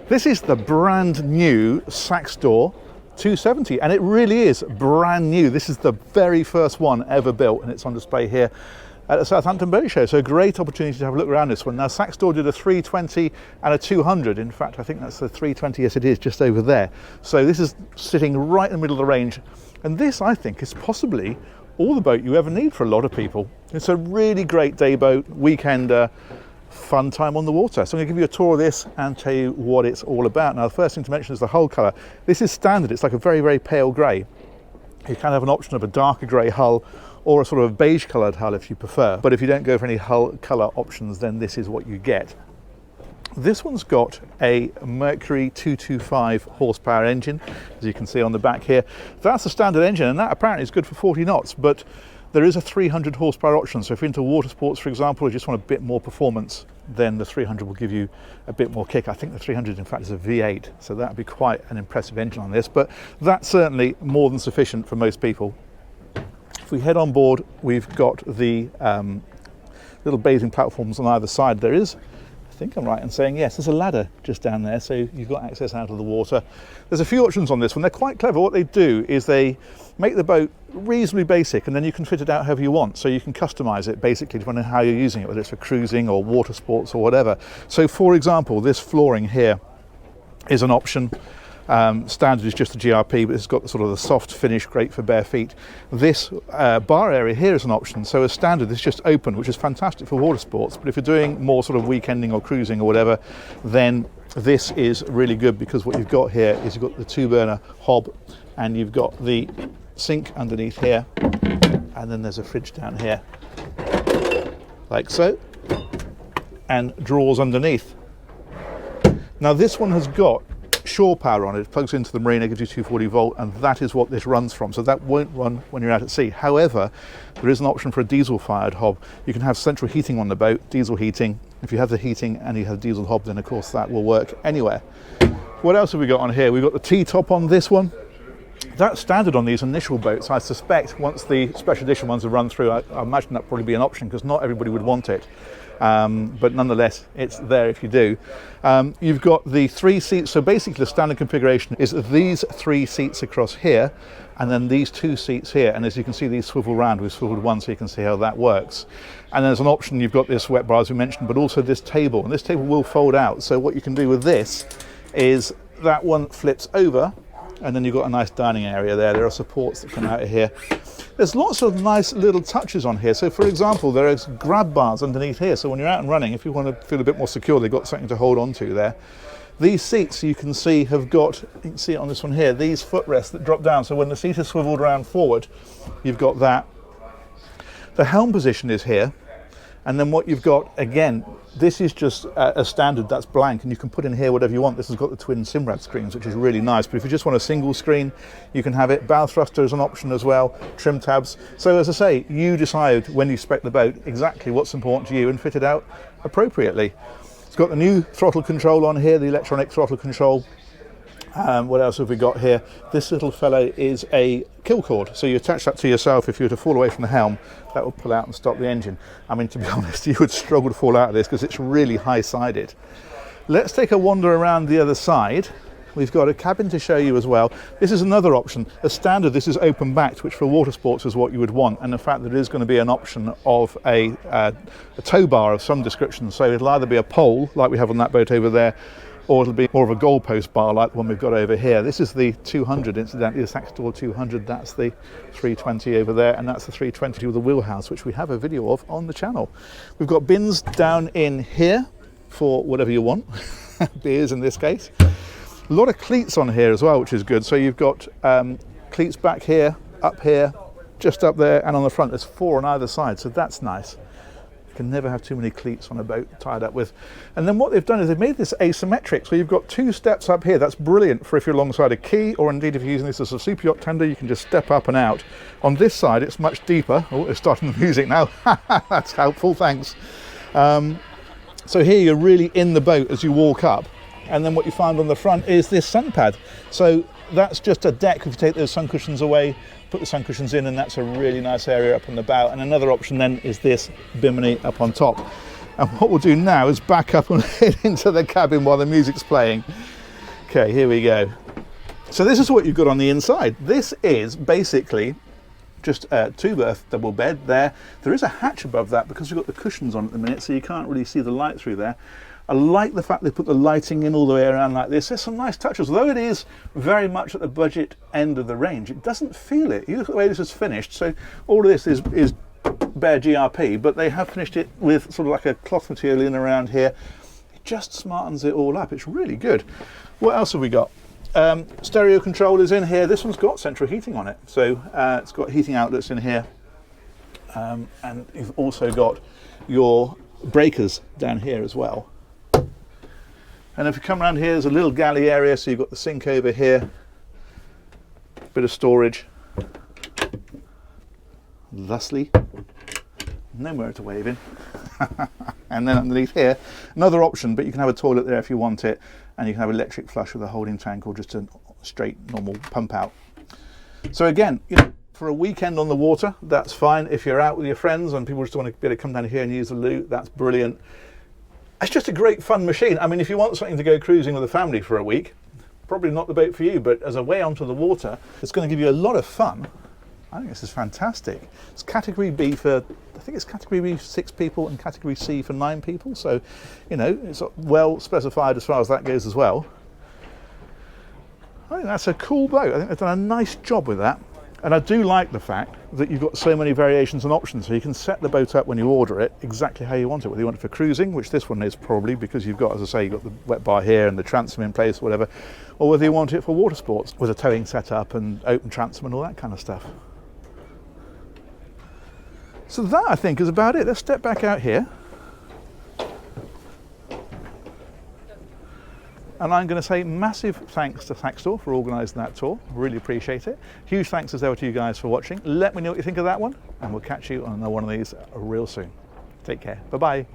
This is the brand new Saxdor 270, and it really is brand new. This is the very first one ever built, and it's on display here at the Southampton Boat Show. So a great opportunity to have a look around this one. Now, Saxdor did a 320 and a 200. In fact, I think that's the 320, yes it is, just over there. So this is sitting right in the middle of the range. And this, I think, is possibly all the boat you ever need for a lot of people. It's a really great day boat, weekender, fun time on the water. So I'm going to give you a tour of this and tell you what it's all about. Now, the first thing to mention is the hull colour. This is standard. It's like a very, very pale grey. You can have an option of a darker grey hull or a sort of beige coloured hull if you prefer. But if you don't go for any hull colour options, then this is what you get. This one's got a Mercury 225 horsepower engine, as you can see on the back here. That's the standard engine, and that apparently is good for 40 knots, but there is a 300 horsepower option. So if you're into water sports, for example, or just want a bit more performance, then the 300 will give you a bit more kick. I think the 300, in fact, is a V8, so that would be quite an impressive engine on this, but that's certainly more than sufficient for most people. If we head on board, we've got the little bathing platforms on either side. There is, I think I'm right in saying, yes, there's a ladder just down there, so you've got access out of the water. There's a few options on this one. They're quite clever. What they do is they make the boat reasonably basic, and then you can fit it out however you want. So you can customize it basically depending on how you're using it, whether it's for cruising or water sports or whatever. So for example, this flooring here is an option. Standard is just a GRP, but it's got sort of the soft finish, great for bare feet. This bar area here is an option. So as standard, it's just open, which is fantastic for water sports. But if you're doing more sort of weekending or cruising or whatever, then this is really good, because what you've got here is you've got the 2-burner hob, and you've got the sink underneath here, and then there's a fridge down here, like so, and drawers underneath. Now this one has got shore power on it. It plugs into the marina, gives you 240 volt, and that is what this runs from. So that won't run when you're out at sea. However, there is an option for a diesel fired hob. You can have central heating on the boat, diesel heating. If you have the heating and you have diesel hob, then of course that will work anywhere. What else have we got on here? We've got the T-top on this one. That's standard on these initial boats. I suspect once the special edition ones have run through, I imagine that'll probably be an option, because not everybody would want it. But nonetheless, it's there if you do. You've got the 3 seats. So basically the standard configuration is these 3 seats across here, and then these 2 seats here. And as you can see, these swivel round. We've swiveled one so you can see how that works. And there's an option, you've got this wet bar as we mentioned, but also this table. And this table will fold out. So what you can do with this is that one flips over, and then you've got a nice dining area there. There are supports that come out of here. There's lots of nice little touches on here. So for example, there is grab bars underneath here. So when you're out and running, if you want to feel a bit more secure, they've got something to hold on to there. These seats, you can see, have got, you can see it on this one here, these footrests that drop down. So when the seat is swiveled around forward, you've got that. The helm position is here. And then what you've got, again, this is just a standard, that's blank, and you can put in here whatever you want. This has got the twin Simrad screens, which is really nice. But if you just want a single screen, you can have it. Bow thruster is an option as well, trim tabs. So as I say, you decide when you spec the boat exactly what's important to you and fit it out appropriately. It's got the new throttle control on here, the electronic throttle control. What else have we got here? This little fellow is a kill cord, so you attach that to yourself. If you were to fall away from the helm, that will pull out and stop the engine. I mean, to be honest, you would struggle to fall out of this because it's really high-sided. Let's take a wander around the other side. We've got a cabin to show you as well. This is another option. As standard, this is open-backed, which for water sports is what you would want. And in fact, there is going to be an option of a tow bar of some description. So it'll either be a pole, like we have on that boat over there, or it'll be more of a goalpost bar like the one we've got over here. This is the 200, incidentally, the Saxdor 200. That's the 320 over there, and that's the 320 with the wheelhouse, which we have a video of on the channel. We've got bins down in here for whatever you want, beers in this case. A lot of cleats on here as well, which is good. So you've got cleats back here, just up there, and on the front. There's 4 on either side, so that's nice. Can never have too many cleats on a boat tied up with. And then what they've done is they've made this asymmetric. So you've got 2 steps up here. That's brilliant for if you're alongside a quay, or indeed if you're using this as a super yacht tender, you can just step up and out. On this side, it's much deeper. Oh, it's starting the music now. That's helpful, thanks. So here you're really in the boat as you walk up. And then what you find on the front is this sun pad. So that's just a deck. If you take those sun cushions away, put the sun cushions in, and that's a really nice area up on the bow. And another option then is this bimini up on top. And what we'll do now is back up and head into the cabin while the music's playing. Okay, here we go. So this is what you've got on the inside. This is basically just a 2-berth double bed there. There is a hatch above that because we've got the cushions on at the minute, so you can't really see the light through there. I like the fact they put the lighting in all the way around like this. There's some nice touches. Although it is very much at the budget end of the range, it doesn't feel it. You look at the way this is finished, so all of this is bare GRP, but they have finished it with sort of like a cloth material in around here. It just smartens it all up. It's really good. What else have we got? Stereo controllers in here. This one's got central heating on it, so it's got heating outlets in here, and you've also got your breakers down here as well. And if you come around here, there's a little galley area, so you've got the sink over here, bit of storage, thusly, nowhere to wave in. And then underneath here, another option, but you can have a toilet there if you want it, and you can have electric flush with a holding tank or just a straight normal pump out. So again, you know, for a weekend on the water, that's fine. If you're out with your friends and people just want to be able to come down here and use the loo, that's brilliant. It's just a great fun machine. I mean, if you want something to go cruising with a family for a week, probably not the boat for you, but as a way onto the water, it's going to give you a lot of fun. I think this is fantastic. It's category B for, I think it's category B for 6 people and category C for 9 people. So, you know, it's well specified as far as that goes as well. I think that's a cool boat. I think they've done a nice job with that. And I do like the fact that you've got so many variations and options, so you can set the boat up when you order it exactly how you want it. Whether you want it for cruising, which this one is probably because you've got, as I say, you've got the wet bar here and the transom in place or whatever, or whether you want it for water sports with a towing setup and open transom and all that kind of stuff. So that, I think, is about it. Let's step back out here. And I'm going to say massive thanks to Saxdor for organising that tour. Really appreciate it. Huge thanks as ever to you guys for watching. Let me know what you think of that one, and we'll catch you on another one of these real soon. Take care. Bye-bye.